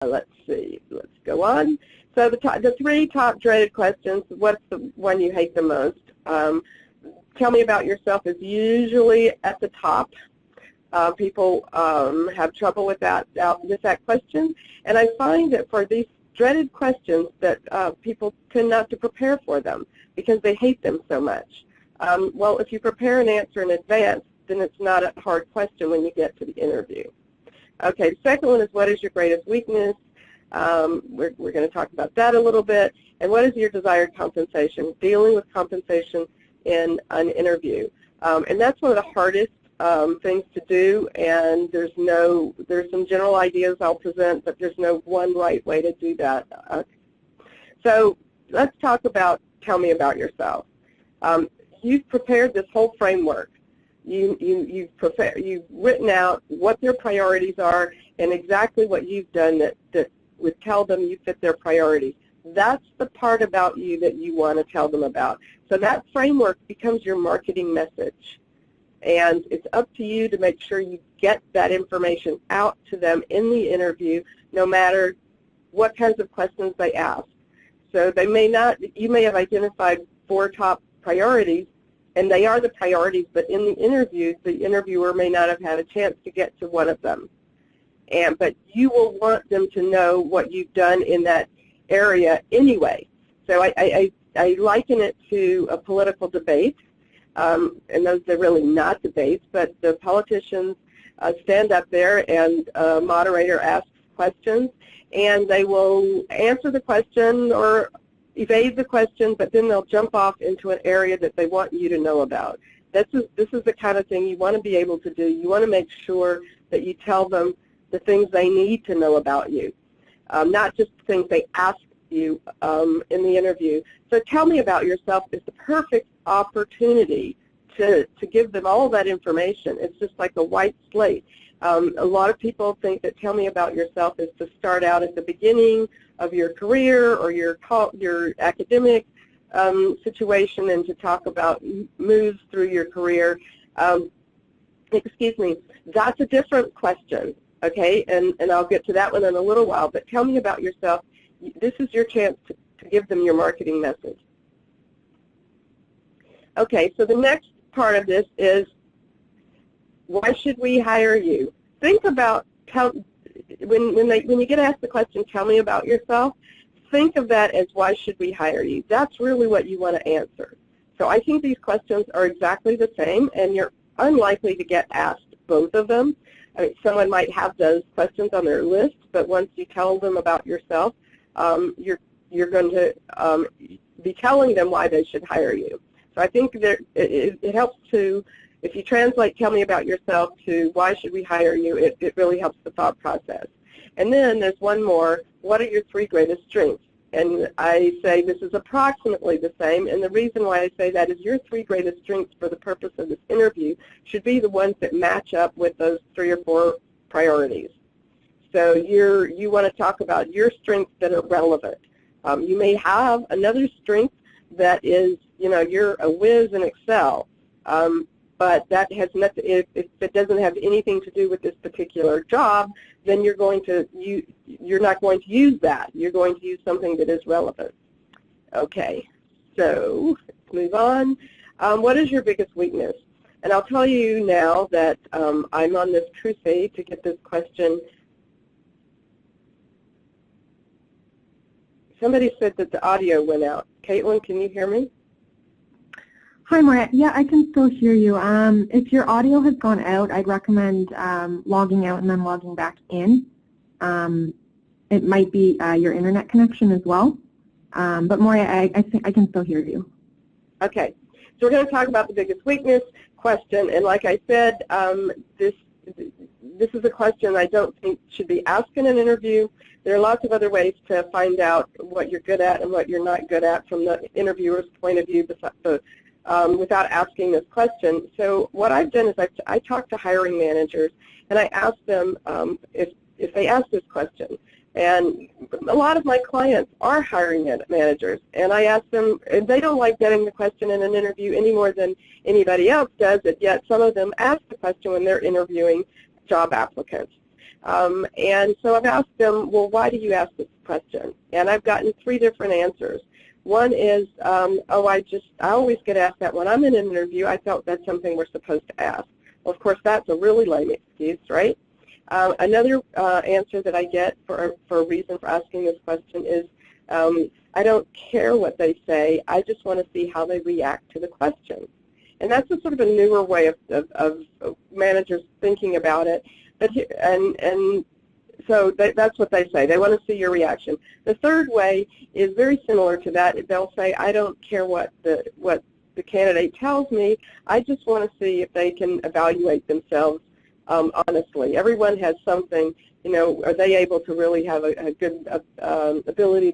Let's see. Let's go on. So the three top dreaded questions. What's the one you hate the most? Tell me about yourself is usually at the top. People have trouble with that question, and I find that for these dreaded questions that people tend not to prepare for them because they hate them so much. Well, if you prepare an answer in advance, then it's not a hard question when you get to the interview. Okay, the second one is what is your greatest weakness? We're going to talk about that a little bit. And what is your desired compensation? Dealing with compensation in an interview. And that's one of the hardest things to do, and there's some general ideas I'll present, but there's no one right way to do that. So let's talk about tell me about yourself. You've prepared this whole framework. You've written out what their priorities are and exactly what you've done that would tell them you fit their priorities. That's the part about you that you want to tell them about. So that framework becomes your marketing message. And it's up to you to make sure you get that information out to them in the interview, no matter what kinds of questions they ask. So you may have identified 4 top priorities, and they are the priorities, but in the interview, the interviewer may not have had a chance to get to one of them. But you will want them to know what you've done in that area anyway. So I liken it to a political debate. And those are really not debates, but the politicians stand up there and a moderator asks questions, and they will answer the question or evade the question, but then they'll jump off into an area that they want you to know about. This is the kind of thing you want to be able to do. You want to make sure that you tell them the things they need to know about you, not just the things they ask you in the interview. So tell me about yourself is the perfect opportunity to give them all that information. It's just like a white slate. A lot of people think that tell me about yourself is to start out at the beginning of your career or your academic situation and to talk about moves through your career. Excuse me, that's a different question, okay? And I'll get to that one in a little while, but tell me about yourself. This is your chance to give them your marketing message. Okay, so the next part of this is why should we hire you? Think about when you get asked the question, tell me about yourself, think of that as why should we hire you? That's really what you want to answer. So I think these questions are exactly the same, and you're unlikely to get asked both of them. I mean, someone might have those questions on their list, but once you tell them about yourself, you're going to be telling them why they should hire you. So I think that it helps to, if you translate tell me about yourself to why should we hire you, it really helps the thought process. And then there's one more, what are your 3 greatest strengths? And I say this is approximately the same, and the reason why I say that is your 3 greatest strengths for the purpose of this interview should be the ones that match up with those 3 or 4 priorities. So you want to talk about your strengths that are relevant. You may have another strength that is, you're a whiz in Excel, but that has nothing. If it doesn't have anything to do with this particular job, then you're not going to use that. You're going to use something that is relevant. Okay, so let's move on. What is your biggest weakness? And I'll tell you now that I'm on this crusade to get this question. Somebody said that the audio went out. Caitlin, can you hear me? Hi, Maria. Yeah, I can still hear you. If your audio has gone out, I'd recommend logging out and then logging back in. It might be your internet connection as well. But Maria, I think I can still hear you. Okay. So we're going to talk about the biggest weakness question. And like I said, this is a question I don't think should be asked in an interview. There are lots of other ways to find out what you're good at and what you're not good at from the interviewer's point of view without asking this question. So what I've done is I talk to hiring managers and I ask them if they ask this question. And a lot of my clients are hiring managers, and I ask them, and they don't like getting the question in an interview any more than anybody else does, and yet some of them ask the question when they're interviewing job applicants. And so I've asked them, well, why do you ask this question? And I've gotten 3 different answers. One is, oh, I always get asked that when I'm in an interview. I felt that's something we're supposed to ask. Well, of course, that's a really lame excuse, right? Another answer that I get for a reason for asking this question is, I don't care what they say. I just want to see how they react to the question. And that's a sort of a newer way of managers thinking about it. But so that's what they say. They want to see your reaction. The third way is very similar to that. They'll say, I don't care what the candidate tells me. I just want to see if they can evaluate themselves honestly. Everyone has something. You know, are they able to really have a good ability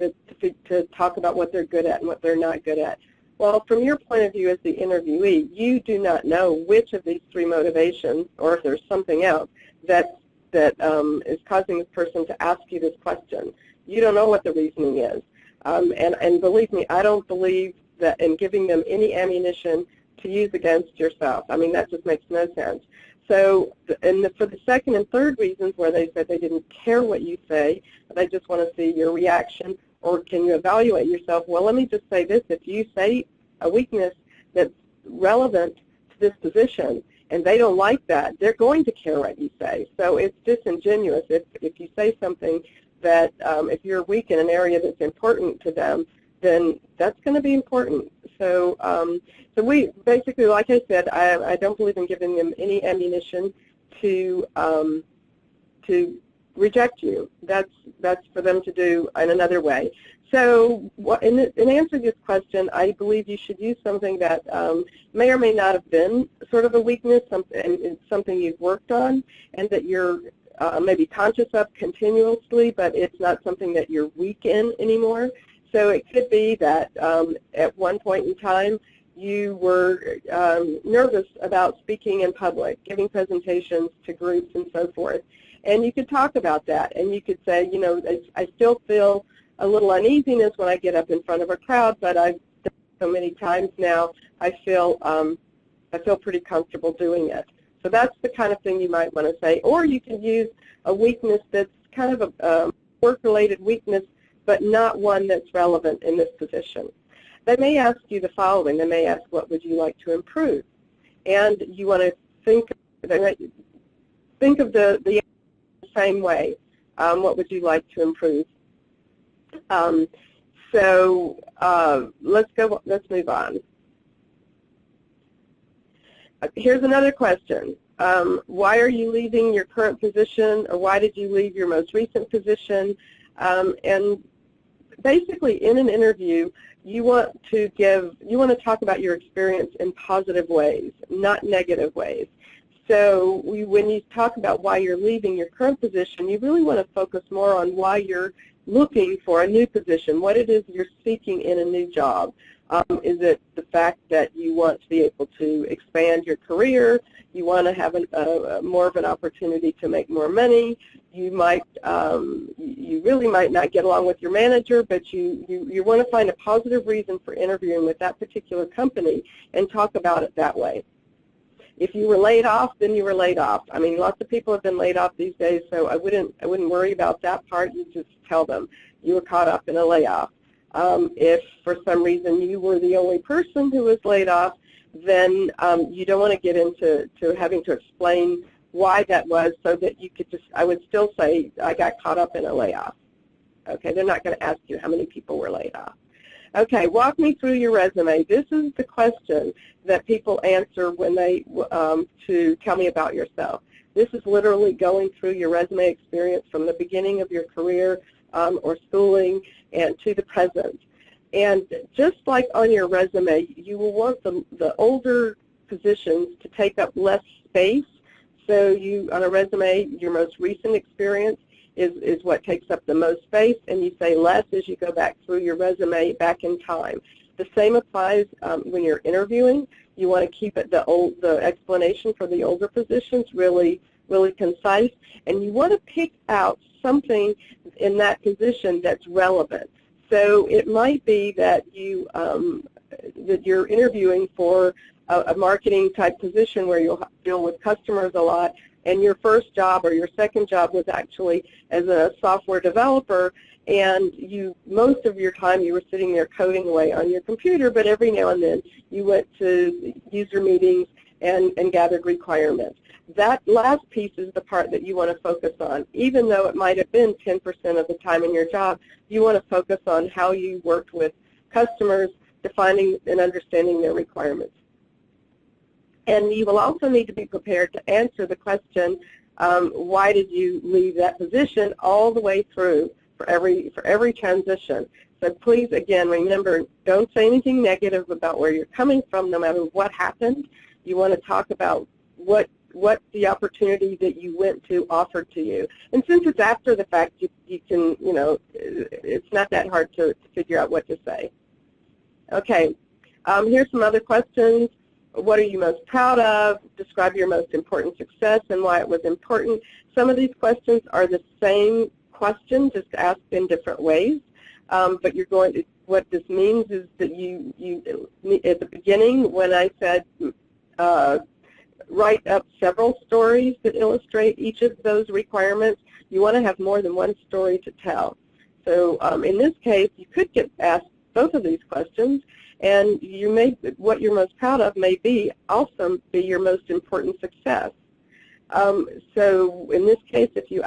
to talk about what they're good at and what they're not good at? Well, from your point of view as the interviewee, you do not know which of these 3 motivations, or if there's something else, that is causing this person to ask you this question. You don't know what the reasoning is. And believe me, I don't believe that in giving them any ammunition to use against yourself. I mean, that just makes no sense. So for the second and third reasons where they said they didn't care what you say, they just want to see your reaction, or can you evaluate yourself? Well, let me just say this. If you say a weakness that's relevant to this position and they don't like that, they're going to care what you say. So it's disingenuous if you say something that if you're weak in an area that's important to them, then that's going to be important. So so we basically, like I said, I don't believe in giving them any ammunition to reject you. That's for them to do in another way. So in answer to this question, I believe you should use something that may or may not have been sort of a weakness, something you've worked on, and that you're maybe conscious of continuously, but it's not something that you're weak in anymore. So it could be that at one point in time you were nervous about speaking in public, giving presentations to groups and so forth. And you could talk about that, and you could say, you know, I still feel a little uneasiness when I get up in front of a crowd, but I've done it so many times now, I feel pretty comfortable doing it. So that's the kind of thing you might want to say. Or you can use a weakness that's kind of a work-related weakness, but not one that's relevant in this position. They may ask you the following. They may ask, what would you like to improve? And you want to think of the same way. What would you like to improve? Let's move on. Here's another question. Why are you leaving your current position, or why did you leave your most recent position? And basically, in an interview, you want to talk about your experience in positive ways, not negative ways. So when you talk about why you're leaving your current position, you really want to focus more on why you're looking for a new position, what it is you're seeking in a new job. Is it the fact that you want to be able to expand your career? You want to have more of an opportunity to make more money? You really might not get along with your manager, but you want to find a positive reason for interviewing with that particular company and talk about it that way. If you were laid off, then you were laid off. I mean, lots of people have been laid off these days, so I wouldn't worry about that part. You just tell them you were caught up in a layoff. If for some reason you were the only person who was laid off, then you don't want to get into having to explain why that was, so that you could I would still say, I got caught up in a layoff. Okay, they're not going to ask you how many people were laid off. Okay, walk me through your resume. This is the question that people answer when they to tell me about yourself. This is literally going through your resume experience from the beginning of your career or schooling and to the present. And just like on your resume, you will want the older positions to take up less space. So on a resume, your most recent experience is what takes up the most space, and you say less as you go back through your resume back in time. The same applies when you're interviewing. You want to keep it the explanation for the older positions really concise, and you want to pick out something in that position that's relevant. So it might be that you're interviewing for a marketing type position where you'll deal with customers a lot, and your first job or your second job was actually as a software developer, and most of your time you were sitting there coding away on your computer, but every now and then you went to user meetings and gathered requirements. That last piece is the part that you want to focus on. Even though it might have been 10% of the time in your job, you want to focus on how you worked with customers, defining and understanding their requirements. And you will also need to be prepared to answer the question, why did you leave that position, all the way through for every transition. So please, again, remember, don't say anything negative about where you're coming from, no matter what happened. You want to talk about what the opportunity that you went to offered to you. And since it's after the fact, you can, it's not that hard to figure out what to say. Okay, here's some other questions. What are you most proud of? Describe your most important success and why it was important. Some of these questions are the same question, just asked in different ways. But you're going to, what this means is that you at the beginning, when I said write up several stories that illustrate each of those requirements, you want to have more than one story to tell. So in this case, you could get asked both of these questions, and what you're most proud of may also be your most important success. So in this case, if you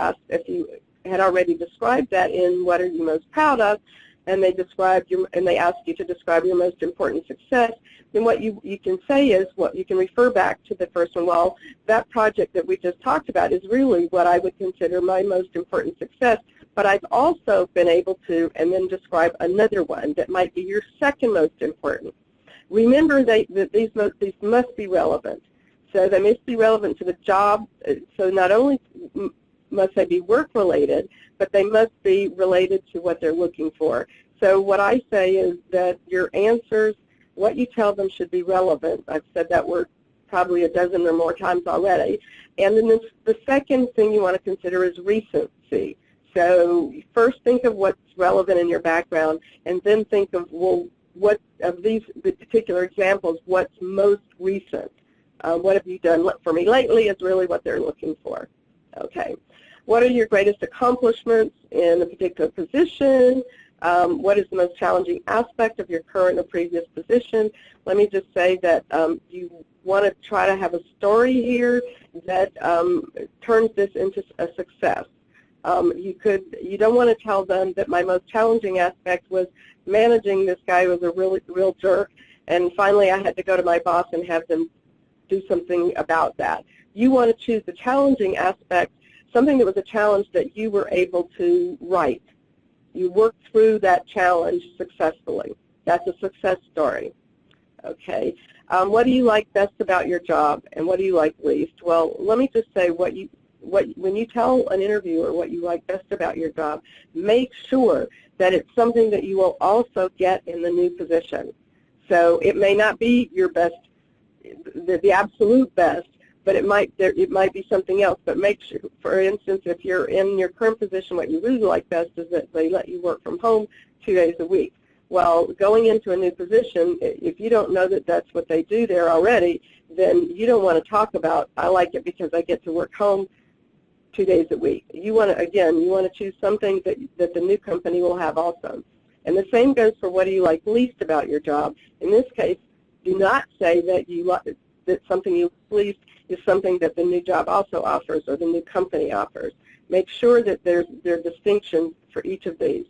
had already described that in what are you most proud of, and they ask you to describe your most important success, then what you can say is, you can refer back to the first one. Well, that project that we just talked about is really what I would consider my most important success, but I've also been able to, and then describe another one that might be your second most important. Remember that these must be relevant. So they must be relevant to the job. So not only must they be work-related, but they must be related to what they're looking for. So what I say is that your answers, what you tell them, should be relevant. I've said that word probably a dozen or more times already. And then the second thing you want to consider is recency. So first think of what's relevant in your background, and then think of, well, what of these particular examples, what's most recent? What have you done for me lately is really what they're looking for. Okay. What are your greatest accomplishments in a particular position? What is the most challenging aspect of your current or previous position? Let me just say that you want to try to have a story here that turns this into a success. You don't want to tell them that my most challenging aspect was managing this guy who was a real jerk, and finally I had to go to my boss and have them do something about that. You want to choose the challenging aspect, something that was a challenge that you were able to write. You worked through that challenge successfully. That's a success story. Okay. What do you like best about your job, and what do you like least? Well, let me just say, when you tell an interviewer what you like best about your job, make sure that it's something that you will also get in the new position. So it may not be your best, the absolute best, but it might be something else. But make sure, for instance, if you're in your current position, what you really like best is that they let you work from home 2 days a week. Well, going into a new position, if you don't know that that's what they do there already, then you don't want to talk about, I like it because I get to work home 2 days a week. You want to, again, you want to choose something that the new company will have also. And the same goes for what do you like least about your job. In this case, do not say that something you least is something that the new job also offers or the new company offers. Make sure that there are distinctions for each of these.